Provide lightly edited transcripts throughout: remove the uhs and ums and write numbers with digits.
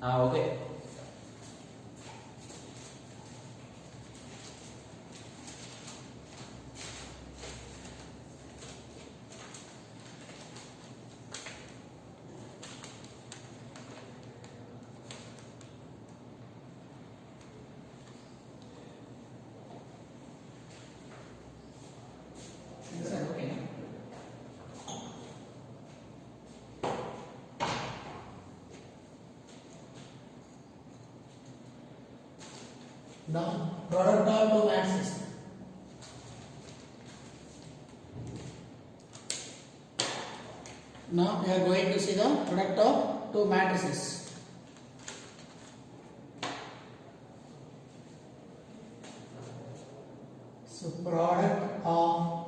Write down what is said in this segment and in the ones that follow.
Okay. Now, product of two matrices. Now we are going to see the product of two matrices. So, product of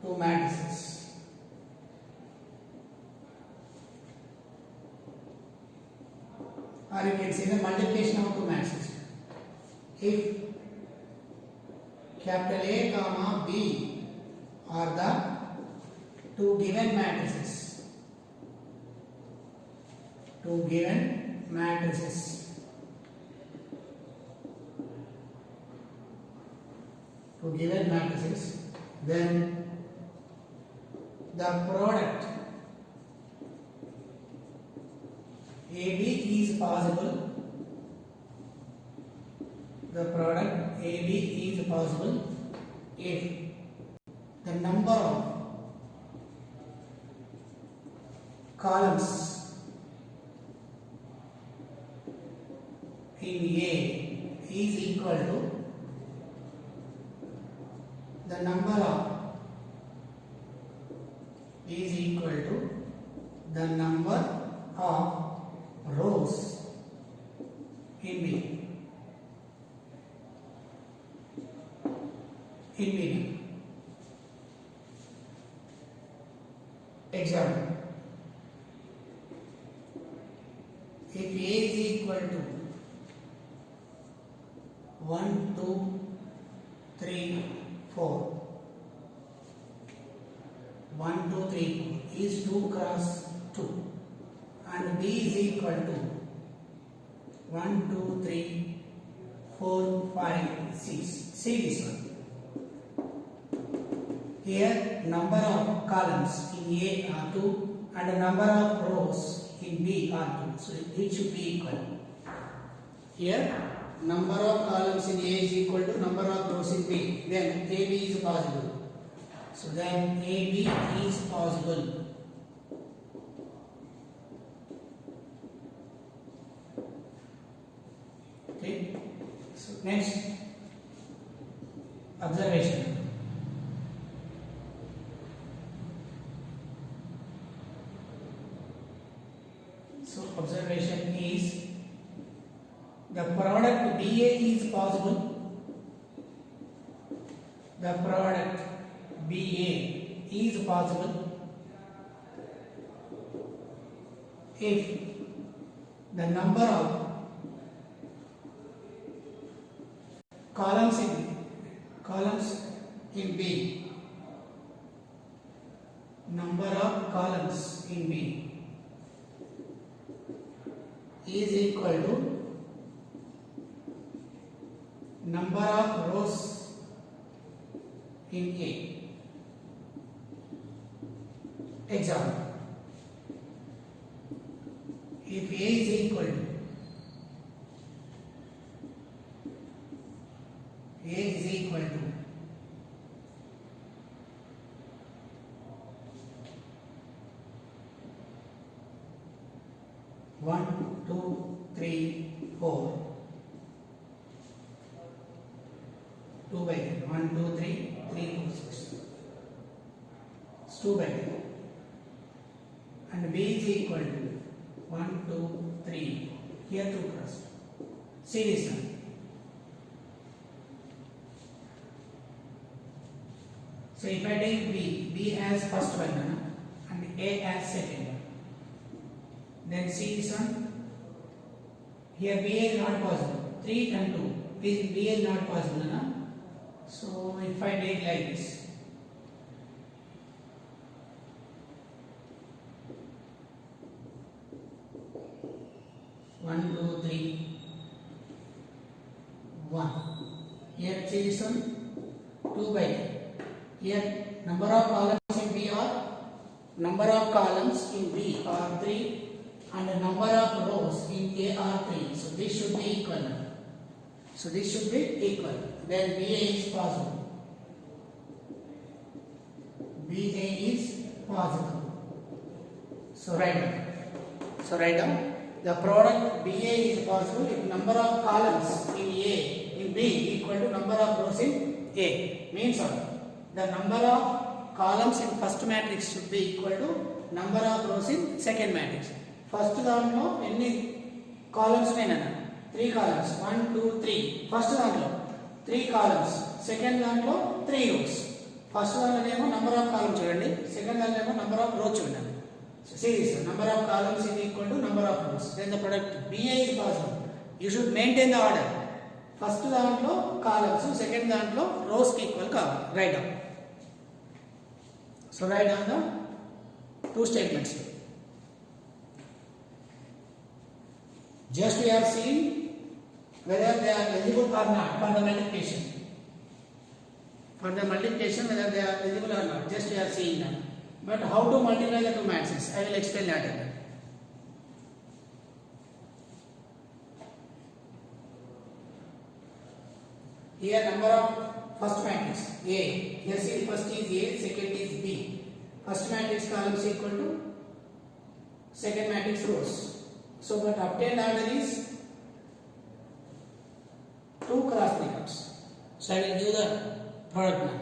two matrices. Or you can say the multiplication of two matrices. If capital A comma B are the two given matrices, then the product AB is possible. The product AB is possible if the number of columns in A is equal to the number of rows in B. Example: if A is equal to 1, 2, 3, 4, 1, 2, 3, 4 is 2 cross 2, and B is equal to 1, 2, 3, 4, 5, 6. See this one. Here number of columns in A are 2 and the number of rows in B are 2. So it should be equal. Here number of columns in A is equal to number of rows in B. Then AB is possible. So then AB is possible. Okay. So next observation. So observation is the product BA is possible. The product BA is possible if the number of columns in B, is equal to number of rows in A. Example: if A is equal to 1, 2, 3, 4, 2 by 3, 1, 2, 3, 3, 4, 6. It's 2 by 3. And B is equal to 1, 2, 3. Here 2 cross. See this one. So if I take B as first one and A as second one, then see this one. Here BA is not possible. 3 and 2. BA is not possible. So if I take like this, 1 2 3 1. Here change this one 2 by 3. Here number of columns in B are 3 and the number of rows in A are 3. So this should be equal. Then BA is possible. So write down the product BA is possible if number of columns in B equal to number of rows in A. Means what? The number of columns in first matrix should be equal to number of rows in second matrix. First దాంట్లో ఎన్ని columns ఉన్నాయన్న 3 columns 1 2 3. First దాంట్లో 3 columns, second దాంట్లో 3 rows. First దాంట్లోనేమో number of columns చూడండి, second దాంట్లోనేమో number of rows చూడండి. See this, number of columns is equal to number of rows. Then the product BA is possible. You should maintain the order. First దాంట్లో columns, second దాంట్లో rows కి equal కావాలి. Write down. So write down the two statements. Just we are seeing whether they are eligible or not for the multiplication. Whether they are eligible or not. Just we are seeing that. But how to multiply the two matrices? I will explain later. Here number of first matrix A. Here see first is A, second is B. First matrix columns equal to second matrix rows. So but obtained order is 2 cross 3 cups. So I will give the product now.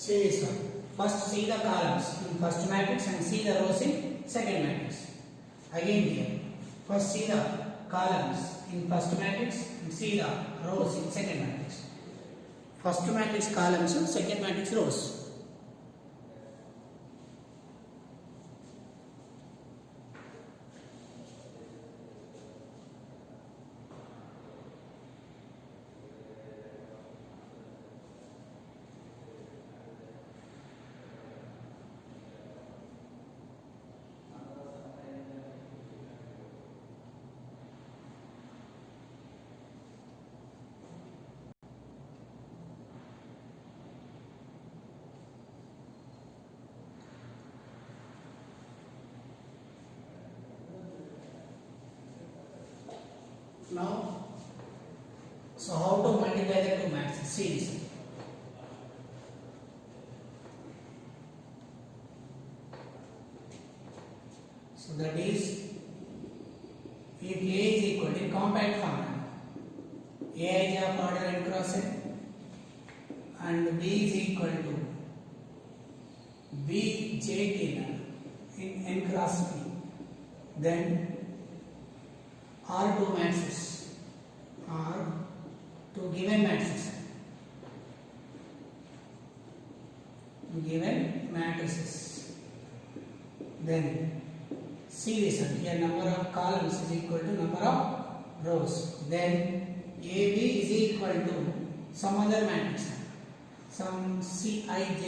See this one. First see the columns in first matrix and see the rows in second matrix. Again here. First see the columns in first matrix and see the rows in second matrix. First matrix columns, second matrix rows. Now, so how to multiply the two matrices? See this. So that is, if A is equal to compact form, A is of order n cross n and B is equal to B j k in n cross p, then are two matrices are two given matrices. Then see this one. Here number of columns is equal to number of rows. Then AB is equal to some other matrix, some Cij Ik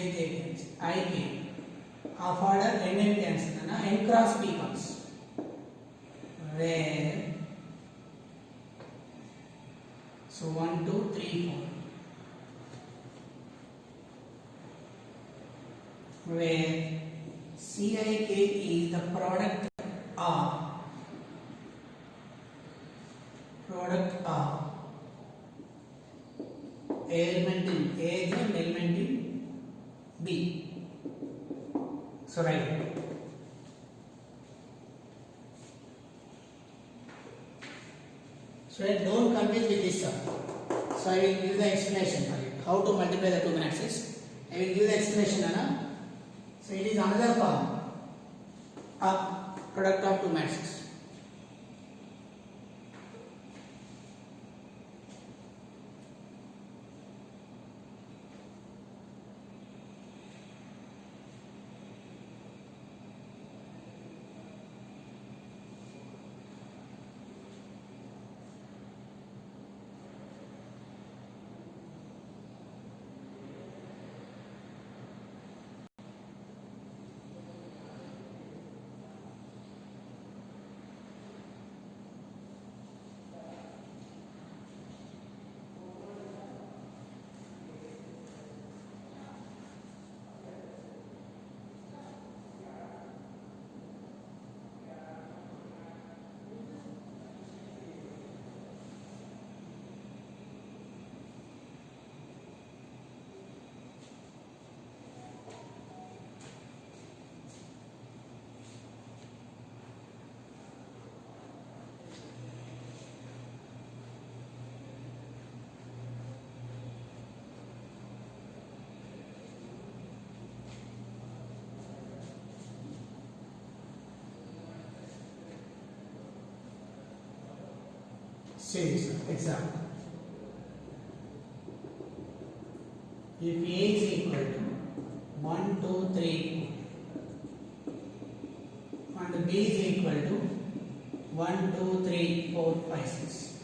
of order n times n cross p comes, where so 1 2 3 4, where Cik is the product of element in A and element in B. So write. So don't confuse with this sum. So I will give the explanation for it. How to multiply the two matrices. I will give the explanation, Anna. So it is another form of product of two matrices. See this one, example. If A is equal to 1, 2, 3, 4 and B is equal to 1, 2, 3, 4, 5, 6,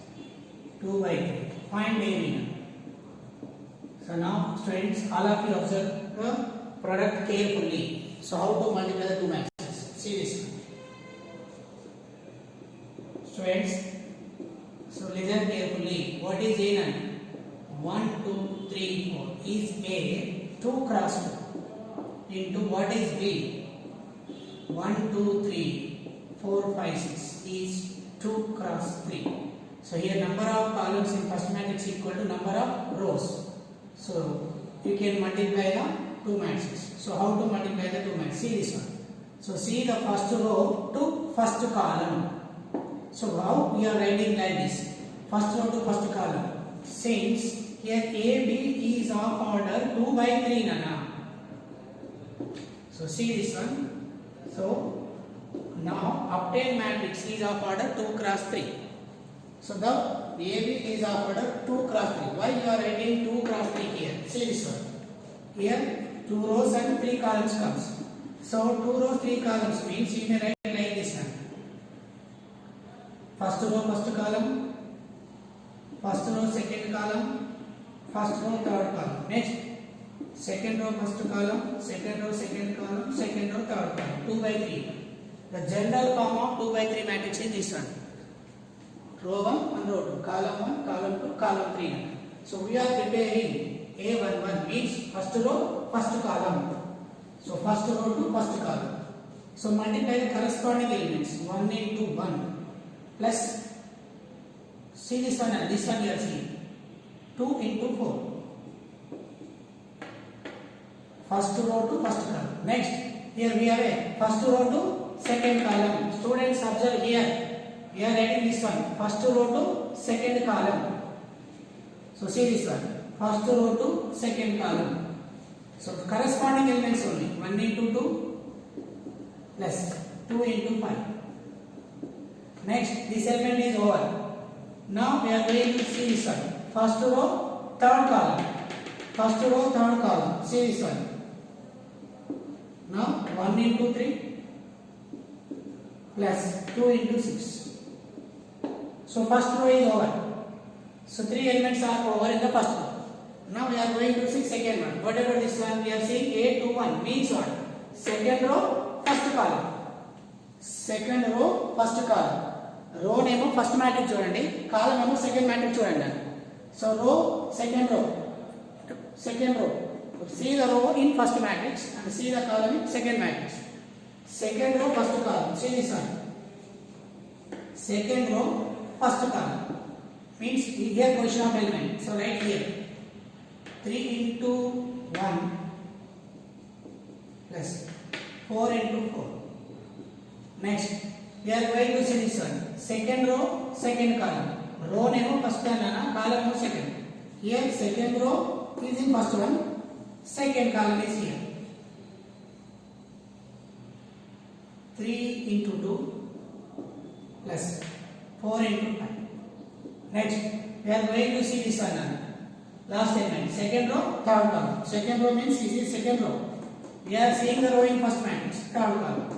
2 by 3, find A now. So now students, all of you observe the product carefully. So how to multiply the two matrices? See this one. Students, so listen carefully. What is A now? 1, 2, 3, 4. Is A 2 cross 2 into what is B? 1, 2, 3, 4, 5, 6 is 2 cross 3. So here number of columns in first matrix equal to number of rows. So you can multiply the two matrices. So how to multiply the two matrices? See this one. So see the first row to first column. So how we are writing like this? First row to first column. Since here A, B is of order 2 by 3 Nana. So see this one. So now obtained matrix is of order 2 cross 3. So the AB is of order 2 cross 3. Why you are writing 2 cross 3 here? See this one. Here 2 rows and 3 columns comes. So 2 rows 3 columns means you may write like this one. First row first column, first row second column, first row third column. Next second row first column, second row second column, second row third column. 2 by 3. The general form of 2 by 3 matrix is this one. Row 1 and row 2, column 1, column 2, column 3. So we are preparing A11 means first row first column. So first row to first column. So multiply the corresponding elements. 1 into 1 plus, see this one and this one you are seeing, 2 into 4. First row to first column. Next, here we have a first row to second column. Students observe here. We are writing this one. First row to second column. So see this one. First row to second column. So corresponding elements only. 1 into 2 plus 2 into 5. Next, this element is over. Now we are going to see this one. First row, third column. First row, third column. See this one. Now 1 into 3 plus 2 into 6. So first row is over. So 3 elements are over in the first row. Now we are going to see second one. Whatever this one we are seeing A21 means what? Second row, first column. Second row, first column. Row name first matrix చూడండి, column name second matrix చూడండి. So row, second row. Second row. See the row in first matrix and see the column in second matrix. Second row, first column. See this one. Second row, first column. Means here position of element. So right here. 3 into 1 plus 4 into 4. Next, we are going to see this one. Second row, second column. Row name first one, column second. Here second row is in first one, second column is here. 3 into 2 plus 4 into 5. Next, we are going to see this one. Last statement. Second row, third column. Second row means this is second row. We are seeing the row in first matrix, third column.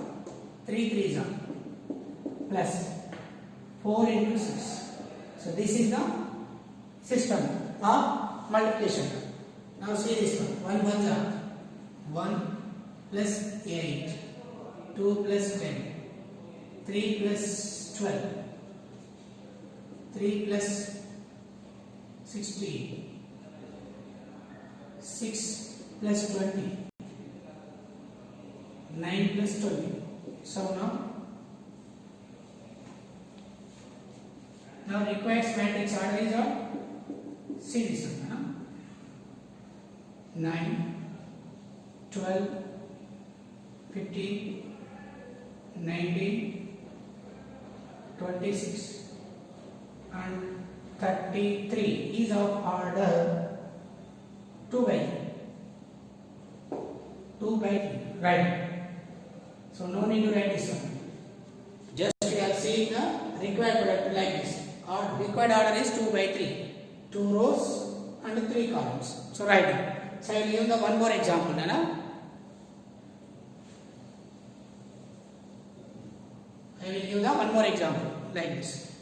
3 3s are plus 4 into 6. So this is the system of multiplication. Now see this one. 1 1s are 1 plus 8, 2 plus 10, 3 plus 12, 3 plus 16, 6 plus 20, 9 plus 20. So now required matrix order is of series. 9, 12, 15, 19, 26 and 33 is of order 2 by 3. 2 by 3, right? So no need to write this one. Just we are seeing the required product like this. Our required order is 2 by 3. 2 rows and 3 columns. So write it. So I will give the one more example. I will give the one more example like this.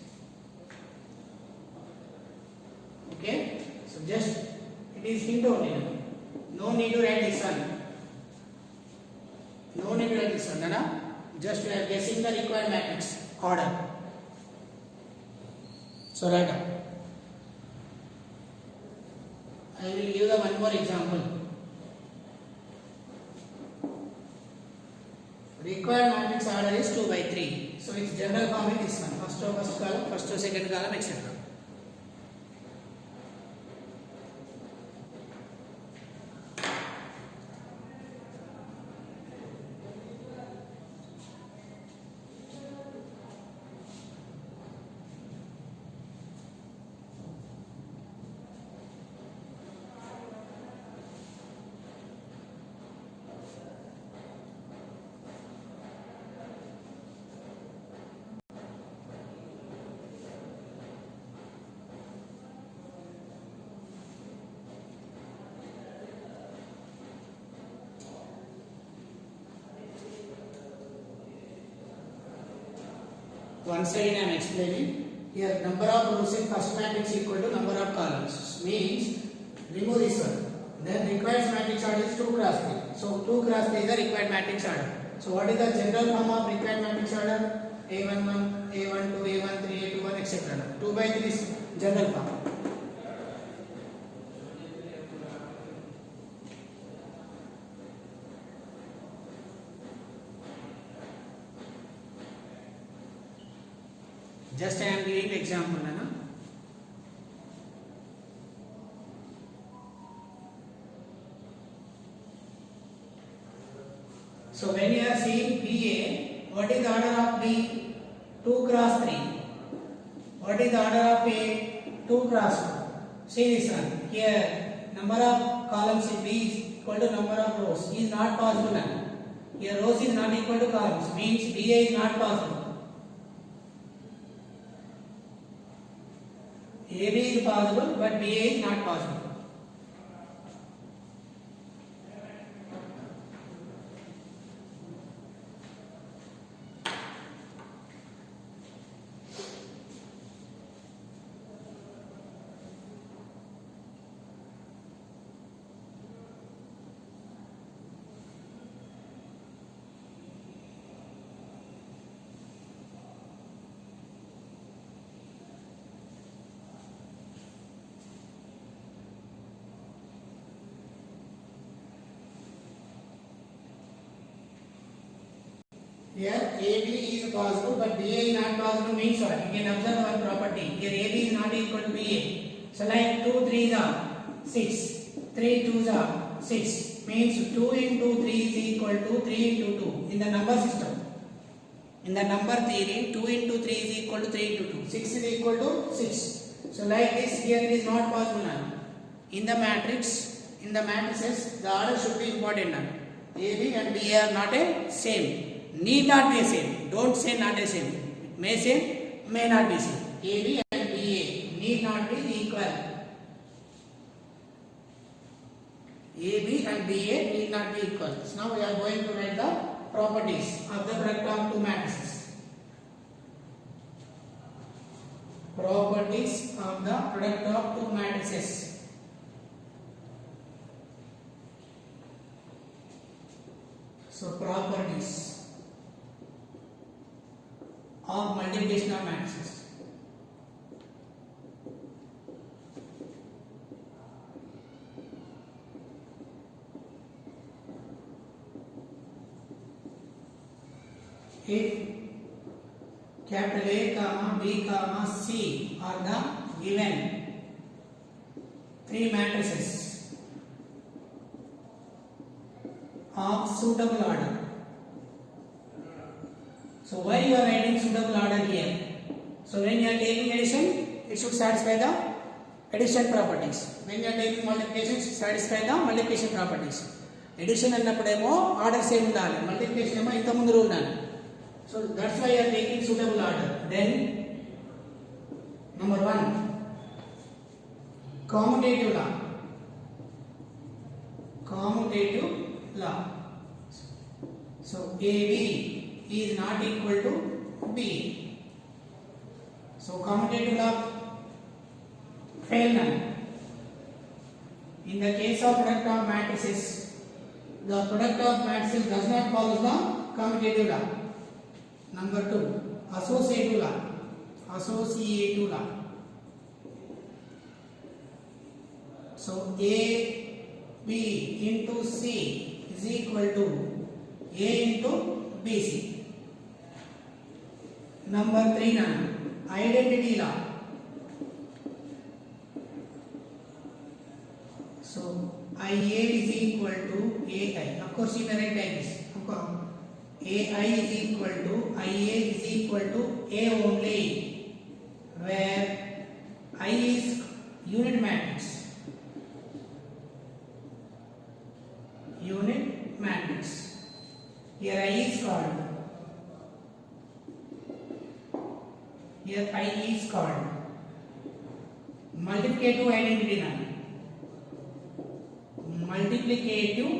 Okay. So just it is hint only. No need to write this one. No need to write this one. Just we are guessing the required matrix order. So write up. I will give the one more example. Required matrix order is 2 by 3. So its general form is this one. First row, first column, first row, second column, etc. Once again I am explaining. Here number of rows in first matrix equal to number of columns. Means remove this one. Then required matrix order is 2 cross 3. So 2 cross 3 is the required matrix order. So what is the general form of required matrix order? A11, A12, A13, A21, etc. 2 by 3 is general form. Just I am giving the example. So when you are seeing BA, what is the order of B? 2 cross 3. What is the order of A? 2 cross 2. See this one. Here number of columns in B is equal to number of rows. Is not possible now. Here rows is not equal to columns. Means BA is not possible. AB is possible, but BA is not possible. Here AB is possible, but BA is not possible means what? You can observe one property. Here AB is not equal to BA. So like 2 3s are 6, 3 2s are 6 means 2 into 3 is equal to 3 into 2 in the number system. In the number theory, 2 into 3 is equal to 3 into 2. 6 is equal to 6. So like this, here it is not possible now. In the matrices, the order should be important now. A, B and B are not a same. Need not be same. Don't say not a same. May same, may not be same. A, B and B, A need not be equal. A, B and B, A need not be equal. So now we are going to write the properties of the product of two matrices. Properties of the product of two matrices. So properties of multiplication of matrices. If capital A, comma B, comma C are the given three matrices of suitable order. So why you are writing suitable order here? So when you are taking addition, it should satisfy the addition properties. When you are taking multiplication, it should satisfy the multiplication properties. Addition అన్నప్పుడేమో order same ఉండాలి, multiplication ఏమో ఇంత ముందు ఉండాలి. So that's why you are taking suitable order. Then number 1, commutative law. Commutative law. So AB is not equal to B. So commutative law fail none. In the case of product of matrices, the product of matrices does not follow the commutative law. Number 2, associative law. Associative law. So A B into C is equal to A into BC. Number 3, identity law. So IA is equal to AI. Of course, you may write like this. AI is equal to IA is equal to A only, where I is unit matrix. Unit matrix. Here I is called. Here I is called multiplicative identity now. Multiplicative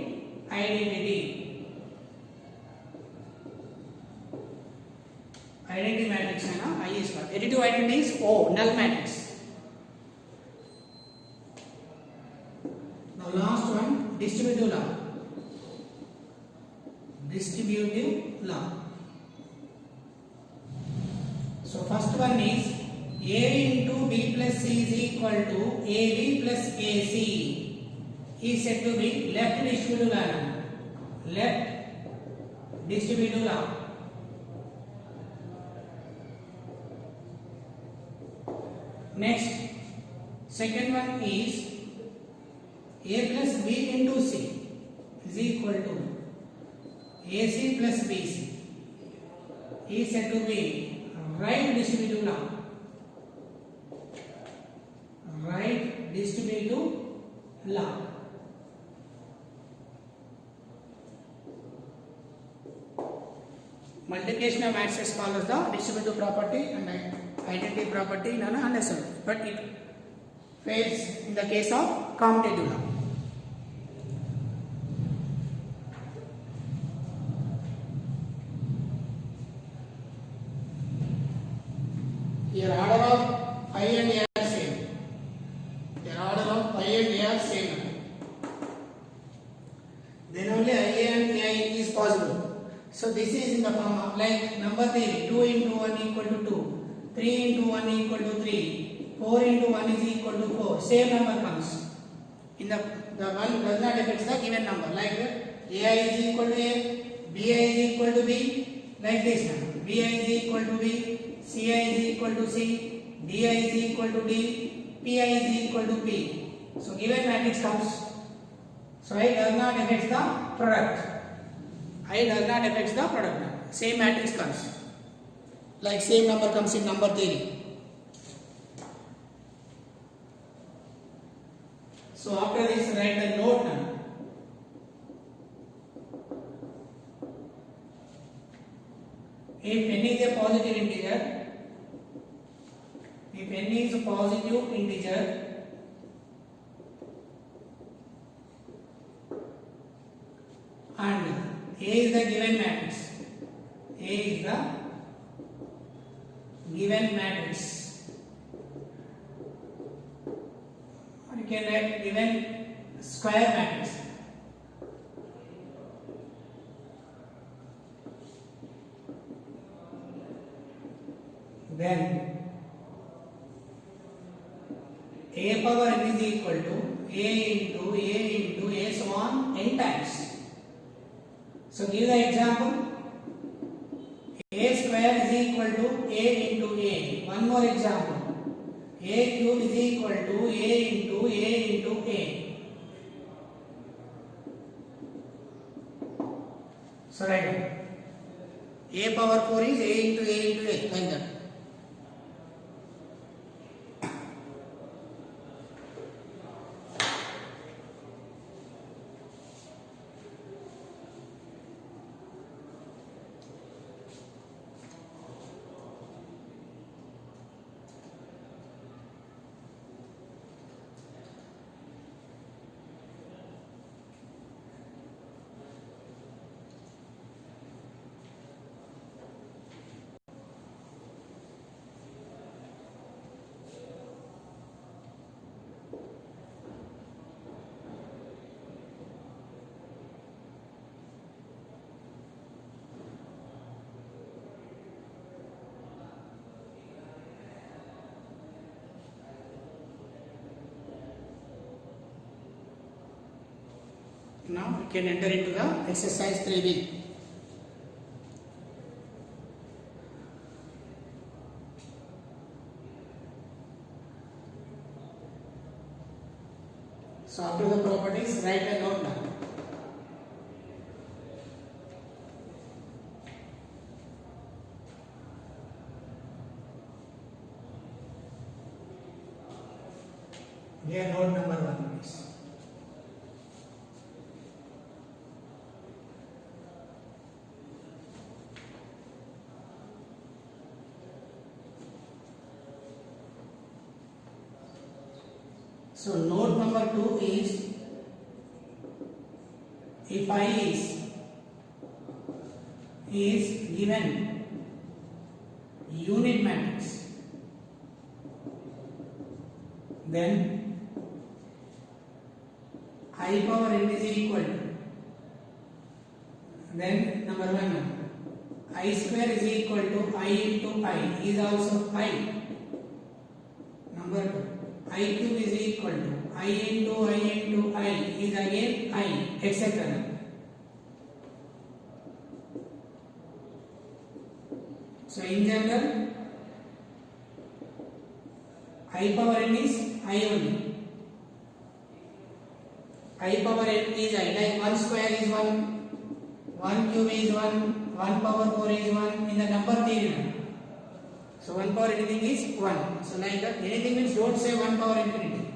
identity. Identity matrix है ना, I is called. Additive identity is O, null matrix. Now last one, distributive law. Distributive law. So first one is A into B plus C is equal to AB plus AC. Is said to be left distributive law. Left distributive law. Next, second one is A plus B into C is equal to AC plus BC. Is said to be right distributive law. Right distributive law. Multiplication of matrices follows the distributive property and identity property in unnecessary, but it fails in the case of commutative law. Here order of I and A are same. Here order of I and A are same. Then only I and AI is possible. So this is in the form of like number theory, 2 into 1 equal to 2. 3 into 1 equal to 3, 4 into 1 is equal to 4, same number comes. In the one does not affect the given number, like AI is equal to A, BI is equal to B, like this now. BI is equal to B, CI is equal to C, DI is equal to D, PI is equal to P. So given matrix comes. So I does not affect the product. I does not affect the product. Same matrix comes. Like same number comes in number theory. So after this write the note now. If n is a positive integer, if n is a positive integer, and A is the given matrix, A is the given matrix, or you can write given square matrix. Then a power n is equal to a into a so on n times. So give the example. A square is equal to a into a. One more example. A cube is equal to a into a. So write a power 4 is a into a like that. Now we can enter into the exercise 3B. So after the properties, write a note now. Here note number 1 please. So note number 2 is if I is given unit matrix, then I power n is equal to, then number 1 I square is equal to I into I is also I. Number 2 I cube is equal to I into I is again I, etc. So in general, I power n is I only. I power n is I, like 1 square is 1, 1 cube is 1, 1 power 4 is 1 in the number theory. So 1 power anything is 1. So like that, anything means don't say 1 power infinity.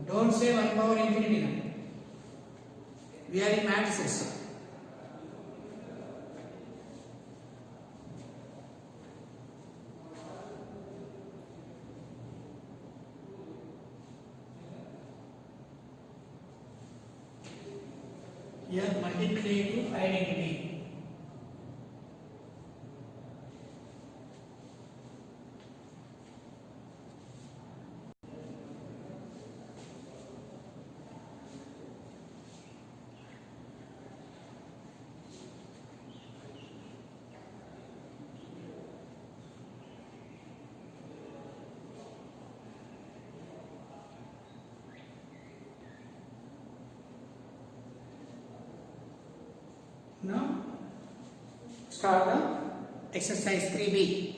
Don't say 1 power infinity now. We are in matrices. Here multiplicative identity. Now start the exercise 3B.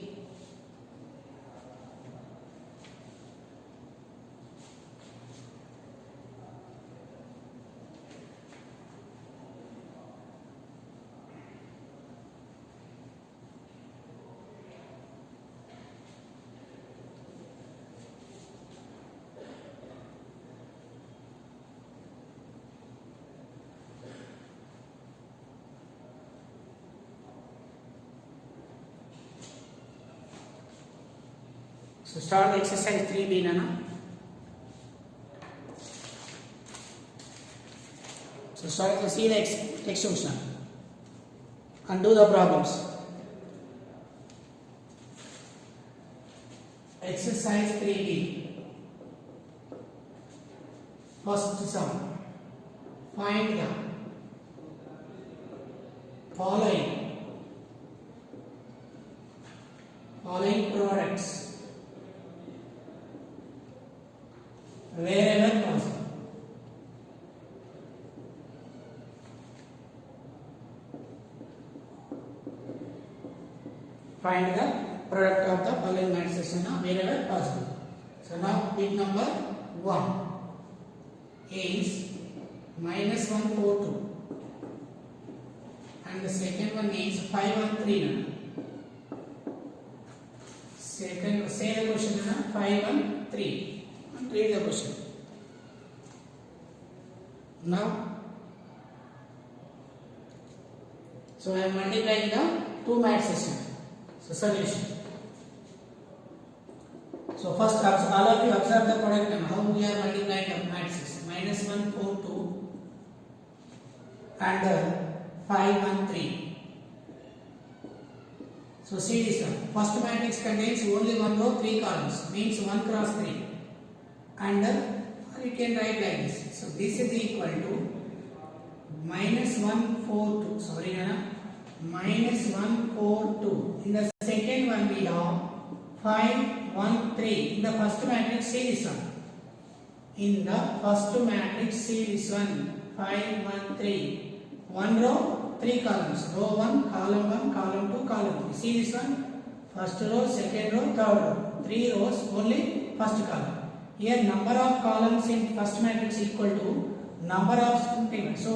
So start the exercise 3B, Nana. So start to see the execution and do the problems. Exercise 3B. First sum. Find the following products wherever possible. Find the product of the following matrices wherever possible. So now bit number 1 is minus 142 and the second one is 513. Second, say the question 513 and read the question. Now, so I am multiplying the two matrices. So solution. So first, all of you observe the product and how we are multiplying the matrices. Minus 142 and 513. So see this one. First matrix contains only one row, 3 columns. Means 1 cross 3. And you can write like this. So this is equal to minus 142. Sorry, Nana. Minus 142. In the second one we have 513. In the first matrix, see this one. In the first matrix, see this one. 513. One row, 3 columns. Row 1, column 1, column 2, column 3. See this one? First row, second row, third row. 3 rows, only first column. Here number of columns in first matrix equal to number of complements. So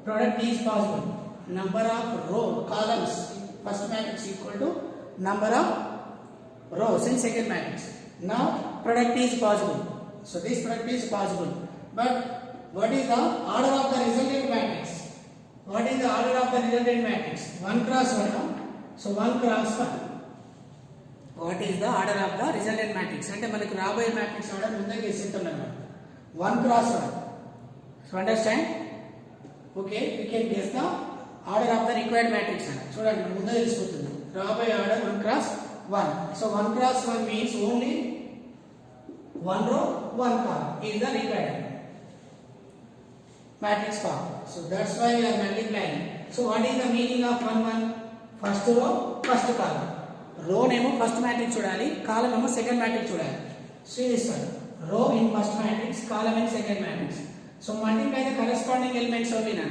product is possible. Number of row columns in first matrix equal to number of rows in second matrix. Now product is possible. So this product is possible. But what is the order of the resultant matrix? What is the order of the resultant matrix? 1 cross 1. So 1 cross 1. What is the order of the resultant matrix? Ante manaku raboye matrix order mundage istunnanu. 1 cross 1. So understand? Okay, we can guess the order of the required matrix. Chudandi mundage telisukotundi. Raboye order 1 cross 1. So 1 cross 1 means only 1 row, 1 column is the required matrix form. So that's why we are multiplying. So what is the meaning of 1 1? First row, first column. Row name first matrix chudali, column name second matrix chudali. See this one. Row in first matrix, column in second matrix. So multiply the corresponding elements only now.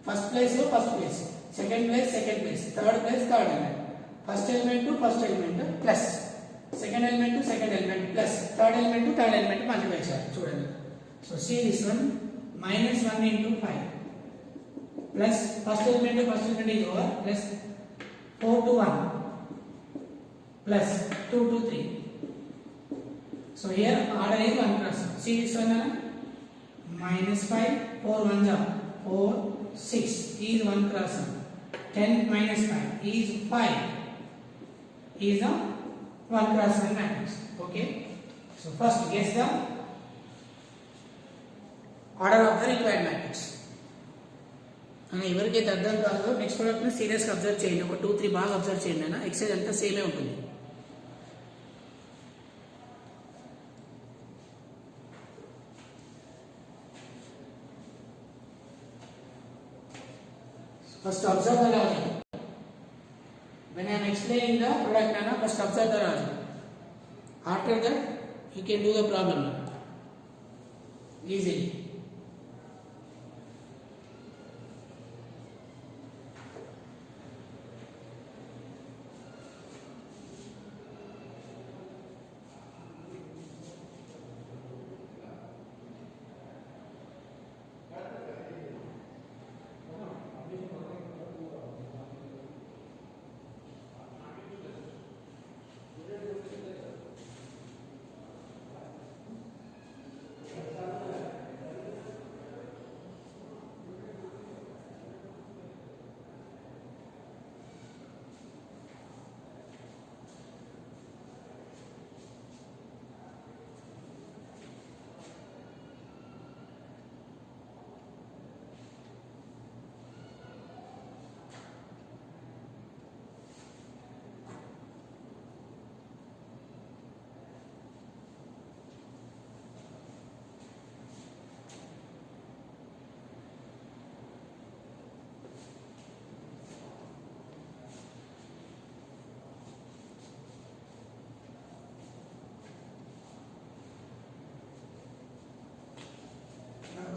First place to first place, second place, second place, third place, third element. First element to first element plus, second element to second element plus, third element to third element multiply chudali. So see this one. Minus 1 into 5 plus first element to first element is over plus 4 to 1 plus 2 to 3. So here order is 1 cross 1. See this one, minus 5, 4 1 are 4, 6 is 1 cross 1. 10 minus 5 is 5 is a 1 cross 1 matrix. Okay. So first guess the order of the required matrix. And ఎవరికైతే అర్థం కాదో next product ని serious గా observe చేయండి. ఒక 2-3 బాగా observe చేయండి. అన్న ఎక్సైజ్ అంతా సేమే ఉంటుంది. First observe the logic. When I am explaining the product, Nana, first observe the logic. After that, you can do the problem easily.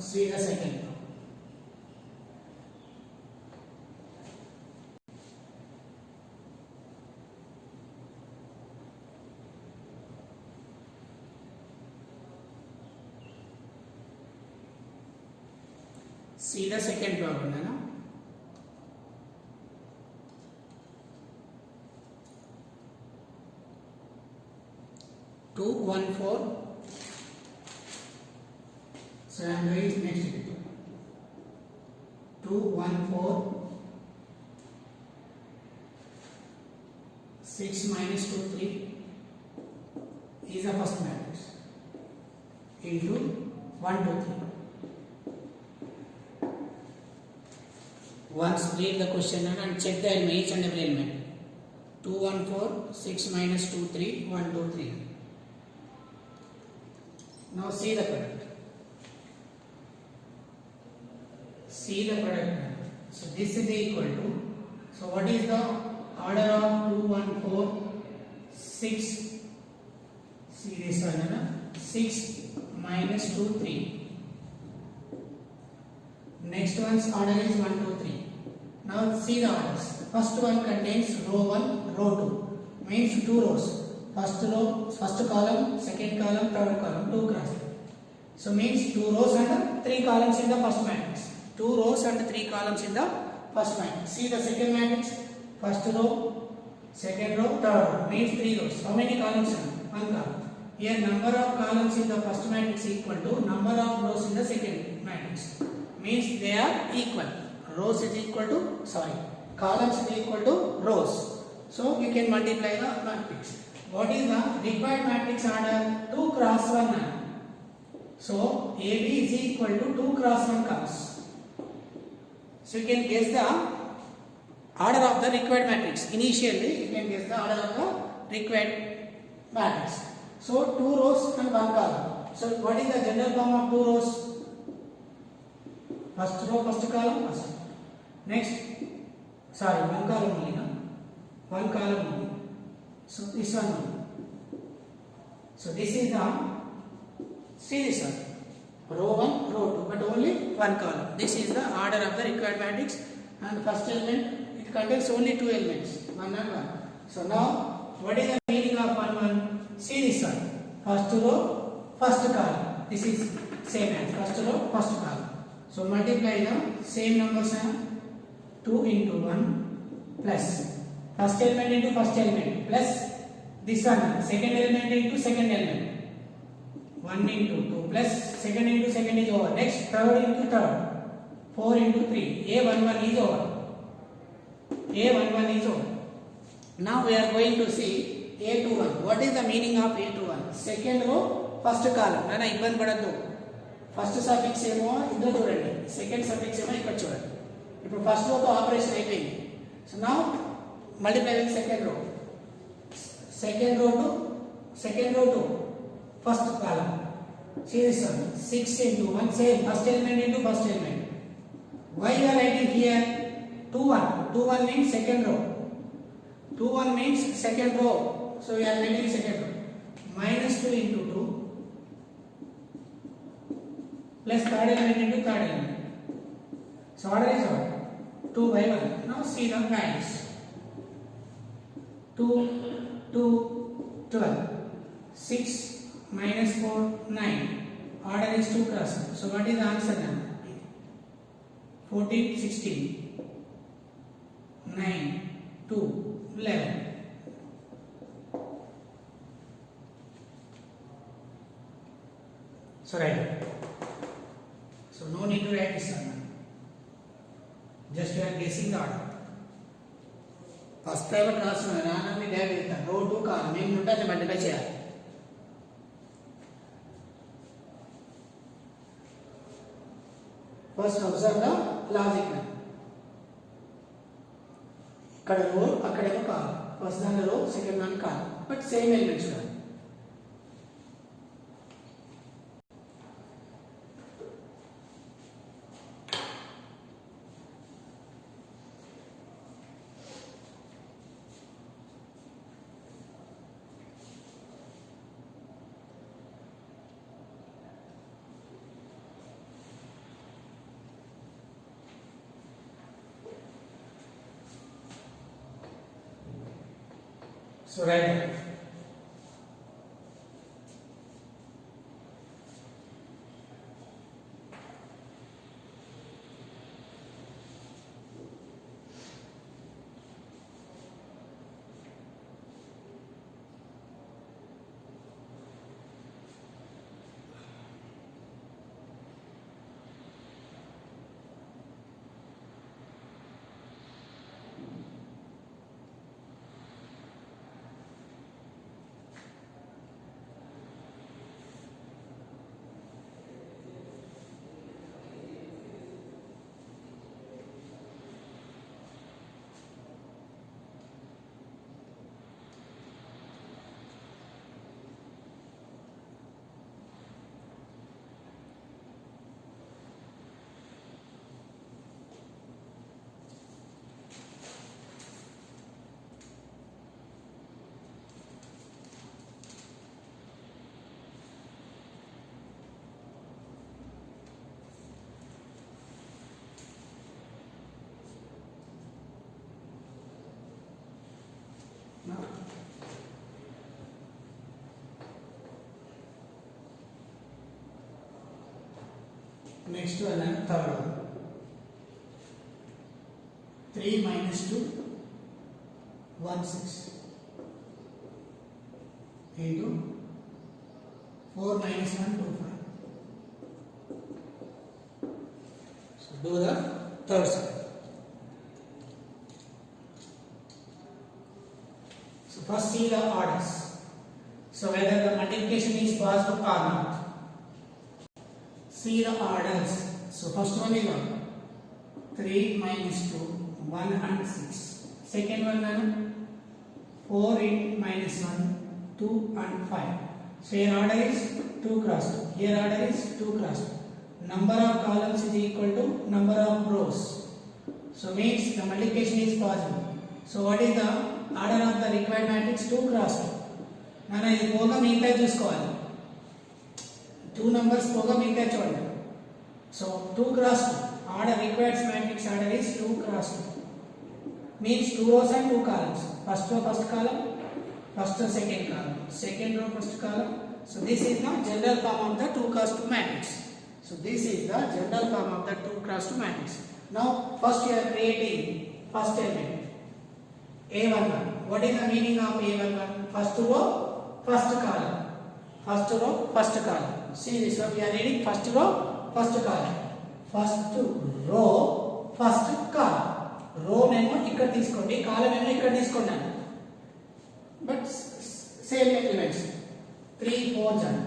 see the second row. See the second problem, है ना? Two, 1, 4. So I am doing next bit. 2, 1, 4. 6 minus 2, 3 is the first matrix into 1, 2, 3. Once read the question and check the element, each and every element. 2, 1, 4, 6 minus 2, 3, 1, 2, 3. Now see the product. See the product. So this is equal to. So what is the order of 2, 1, 4, 6? See this one, 6 minus 2, 3. Next one's order is 1, 2, 3. Now see the orders. First one contains row 1, row 2. Means 2 rows. First row, first column, second column, third column, 2 cross. So means 2 rows and 3 columns in the first matrix. 2 rows and 3 columns in the first matrix. See the second matrix. First row, second row, third row. Means 3 rows. How many columns? 1 column. Here number of columns in the first matrix equal to number of rows in the second matrix. Means they are equal. Rows is equal to, columns is equal to rows. So you can multiply the matrix. What is the required matrix order? 2 cross 1. So AB is equal to 2 cross 1 comes. So you can guess the order of the required matrix. Initially you can guess the order of the required matrix. So 2 rows and 1 column. So what is the general form of 2 rows? First row, first column, first. Next, 1 column only, no? 1 column only. So this one only. So this is the, see this one, row 1, row 2, but only 1 column. This is the order of the required matrix, and first element, it contains only 2 elements, 1 and 1. So now, what is the meaning of 1, 1? See this one, first row, first column. This is same as first row, first column. So multiply the same numbers, 2 into 1 plus first element into first element plus this one, second element into second element. 1 into 2 plus second into second is over. Next, third into third. 4 into 3. A11 is over. A11 is over. Now we are going to see A21. What is the meaning of A21? Second row, first column. Nana ibban padaddu. First suffix ఏమో ఇందులో చూడండి, second suffix ఏమో ఇక్కడ చూడండి. ఇప్పుడు first రోతో operation అయిపోయింది. So now multiply with second row. Second row to first column. See this one, 6 into 1, same first element into first element. Why you are writing here 2 1? 2 1 means second row. 2 1 means second row. So we are writing second row. Minus 2 into 2 plus third element into third element. So order is what? 2 by 1. Now see the values. 2, 2, 12. 6 minus 4, 9. Order is 2 cross 1. So what is the answer now? 14, 16, 9, 2, 11. So right. So no need to write this one. Just you are guessing the order. First private cross one, randomly divided with the row 2 column. Main multiply multiply చేయాలి. First observe the logic. ఇక్కడ రో అక్కడేమో కాలం. First దాని రో, second దాని కాలం. But same elements కూడా. So write down. Now, next one, third one. 3 minus 2, 1 6 into 4 minus 1 2 5. So do the third side. So first see the orders. So whether the multiplication is possible or not. See the orders. So first one is 3 minus 2, 1 and 6. Second one 4 in minus 1, 2 and 5. So here order is 2 cross 2. Here order is 2 cross 2. Number of columns is equal to number of rows. So means the multiplication is possible. So what is the order of the required matrix? 2 cross 2. నాన్న ఇది పోగా మిగతా చూసుకోవాలి. 2 numbers పోగా మిగతా చూడండి. So 2 cross 2. Order required matrix order is 2 cross 2. Means 2 rows and 2 columns. First row first column, first row second column, second row first column. So this is the general form of the 2 cross 2 matrix. So this is the general form of the 2 cross 2 matrix. Now first you are creating first element A11. What is the meaning of A11? First row first column, first row first column. See this one, we are reading first row first column, first row first column. Row నేమో ఇక్కడ తీసుకోండి, column ఏమో ఇక్కడ తీసుకోండి. But same elements 3 4 Jan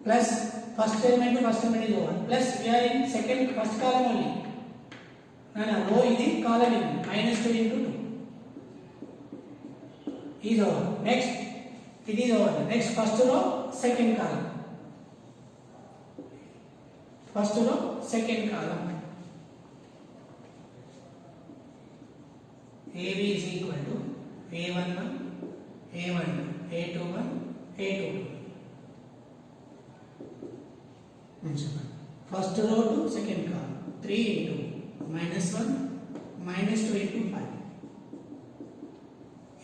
plus first element is over plus we are in second first column only. No, row ఇది column ఇది -2 into 2 is over. Next it is over. Next first row second column, first row second column. AB is equal to A11, A12, A21, A22. First row to second column, 3 into -1, -2 into 5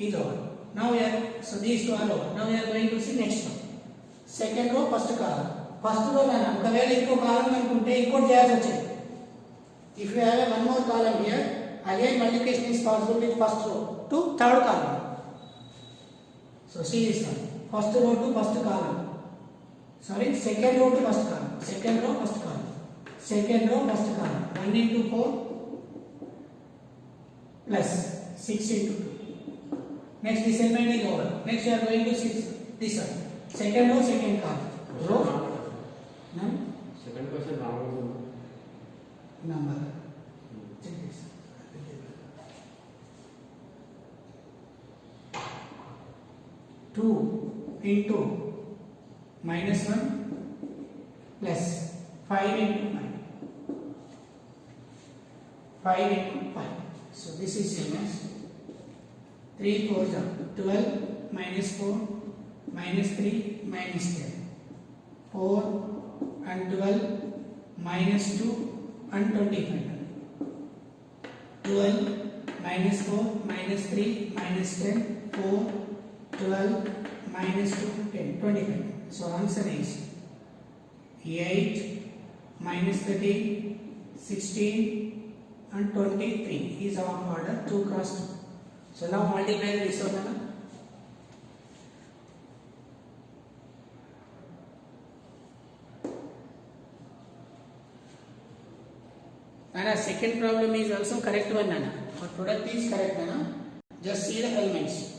is over. Now we are, so these two are over. Now we are going to see next one. Second row first column. First row na ఒకవేళ ఇంకో column అనుకుంటే ఇంకోటి చేయాల్సి వచ్చేది. If you have one more column here, again multiplication is possible with first row to third column. So see this one. First row to first column. Sorry, second row to first column. Second row first column. Second row first column. 1 into 4 plus 6 into 2. Next this element is over. Next we are going to see this one. Second row second column. Row. No? Second question Number. Check this. 2 into -1 plus 5 into 5. 5 into 5. So this is same as 3 4 12 minus 4 minus 3 minus 10. 4 and 12 minus 2 and 25. 12 minus 4, minus 3, minus 10, 4, 12, minus 2, 10, 25. So answer is 8, minus 13, 16 and 23 is of order 2 cross 2. So now multiply this one. And our second problem is also correct one, Nana. Our product is correct, Nana. Just see the elements.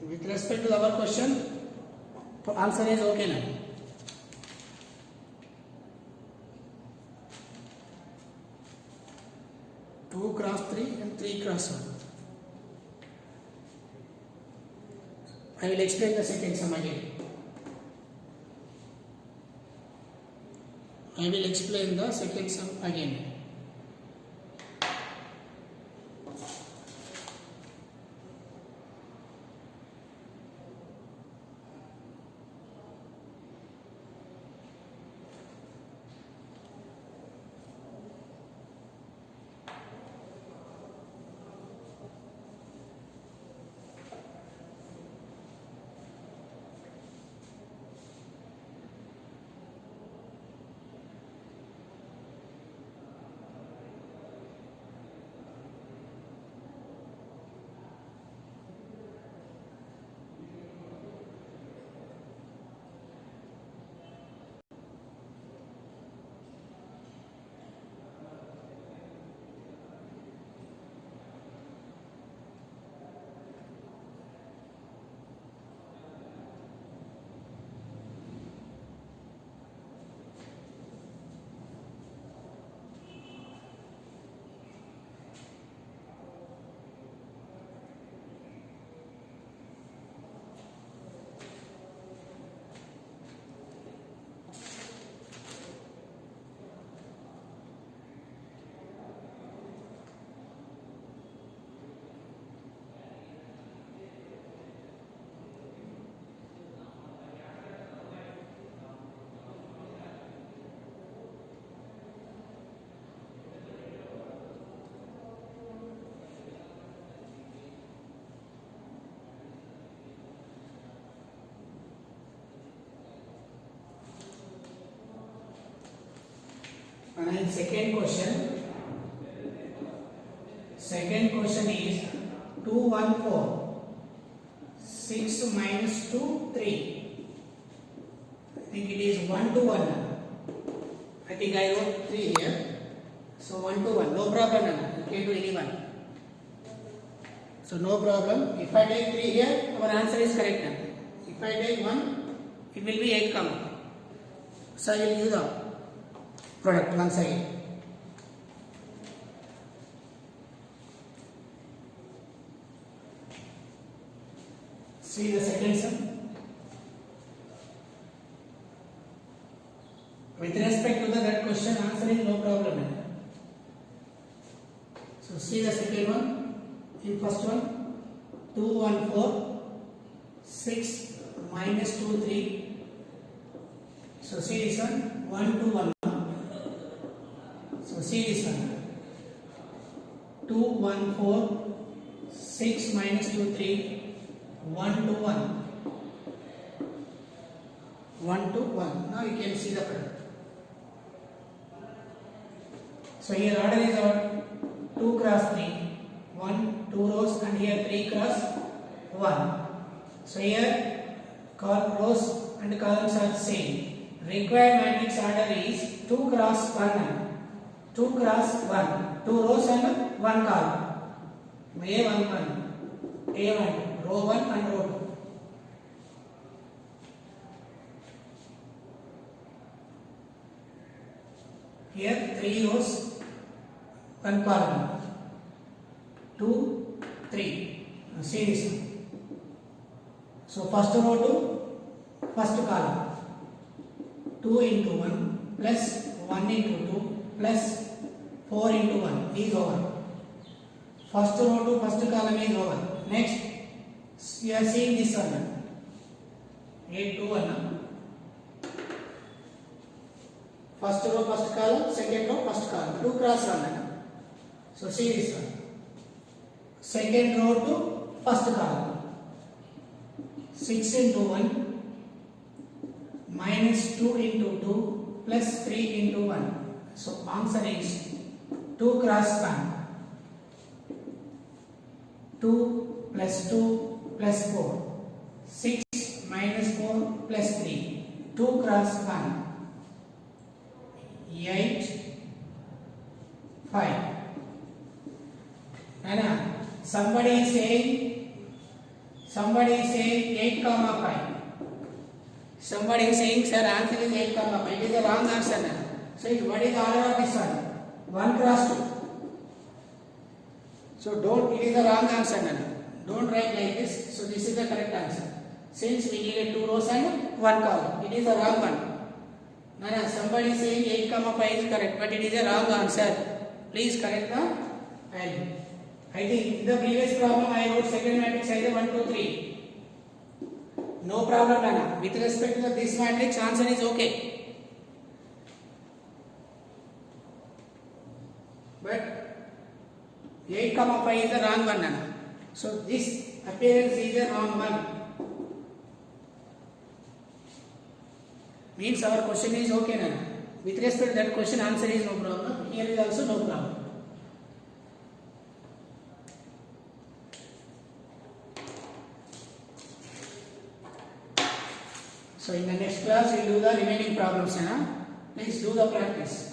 With respect to our question, answer is okay, Nana. Two cross 3 and 3 cross 1. I will explain the second sum again. I will explain the second sum again. And then second question is 2, 1, 4, 6 minus 2, 3. I think it is 1 to 1. I think I wrote 3 here. So 1 to 1, no problem. You can do any one. So no problem. If I take 3 here, our answer is correct. If I take 1, it will be 8 comma. So I will use the product once again. See the second sum. With respect to that question, answer is no problem. So see the second one. In first one, 2, 1, 4, 6 minus 2, 3. So see this one, 1 to 1. So see this one, 2, 1, 4, 6 minus 2, 3, 1 to 1. 1 to 1. Now you can see the product. So here order is our 2 cross 3, 1, 2 rows, and here 3 cross 1. So here rows and columns are same. Required matrix order is 2 cross 1. 2 cross 1, 2 rows and 1 column. A1, row 1 and row 2. Here 3 rows, 1 column. 2, 3. Now see this one. So first row to first column. 2 into 1 plus 1 into 2 plus 4 into 1 is over. First row to first column is over. Next, you are seeing this one. 8 to 1. First row, first column, second row, first column. 2 cross 1. So see this one. Second row to first column. 6 into 1 minus 2 into 2 plus 3 into 1. So answer is 2 cross 1. 2 plus 2 plus 4. 6 minus 4 plus 3. 2 cross 1. 8, 5. Nana, somebody is saying 8 comma 5. Somebody is saying, sir, answer is 8 comma 5. It is the wrong answer. So what is the order of this one? 1 cross 2. So it is the wrong answer. Don't write like this. So this is the correct answer. Since we needed 2 rows and 1 column. It is the wrong one. Nana, somebody is saying 8 comma 5 is correct, but it is a wrong answer. Please correct the value. I think in the previous problem I wrote second matrix as a 1, 2, 3. No problem, Nana. With respect to this matrix, answer is okay. But 8 comma 5 is the wrong one, Nana. So this appearance is the wrong one. Means our question is okay, Nana. With respect to that question, answer is no problem. Here is also no problem. So in the next class, we will do the remaining problems. Please do the practice.